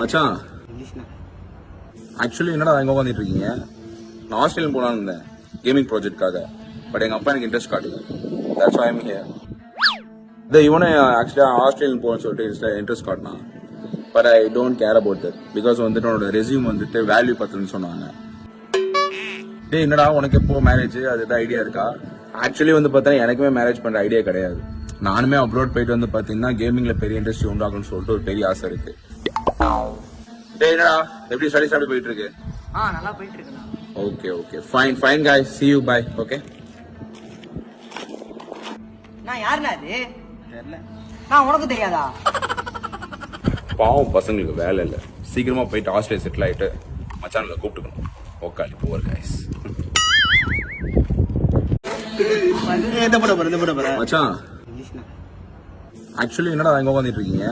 மச்சான் ஆக்சுவலி என்னடா எங்க உட்காந்துட்டு இருக்கீங்க? நான் ஆஸ்திரேலியன் போலான்னு இருந்தேன் கேமிங் ப்ராஜெக்ட்காக. பட் எங்க அப்பா எனக்கு இன்ட்ரெஸ்ட் காட்டுது. That's why I am here. இவனே ஆக்சுவலா ஆஸ்திரேலியன் போகணும்னு சொல்லிட்டு இன்ட்ரெஸ்ட் காட்டினான். But I don't care about that because வந்துட்டு உன்னோட ரெஸ்யூம் வந்துட்டு வேல்யூ பத்தலன்னு சொன்னாங்க. டேய் என்னடா உனக்கு எப்போ மேரேஜ் அது எதாவது ஐடியா இருக்கா? ஆக்சுவலி வந்து பார்த்தா எனக்குமே மேரேஜ் பண்ற ஐடியா கிடையாது. நானுமே அப்ரோட் போயிட்டு வந்து பாத்தீங்கன்னா கேமிங்ல பெரிய இண்டஸ்ட்ரி உண்டாகணும்னு சொல்லிட்டு ஒரு பெரிய ஆசை இருக்கு. டேய் என்னடா எப்படி ஸ்டடிஸ் எப்படி போயிட்டு இருக்கு? நல்லா போயிட்டு இருக்கு. Okay okay fine fine guys see you bye okay. நான் யாருடா அது? தெரியல. நான் உனக்கு தெரியாதா? பாவம் பசங்களுக்கு வேலை இல்ல. சீக்கிரமா போயிட்டு ஆஸ்திரேலியா செட்டில் ஆயிட்டு மச்சான்ல கூப்பிட்டுக்கணும். ஓகாலி போர் गाइस. மச்சான் ஆக்சுவலி என்னடா எங்க உட்காந்துட்டு இருக்கீங்க?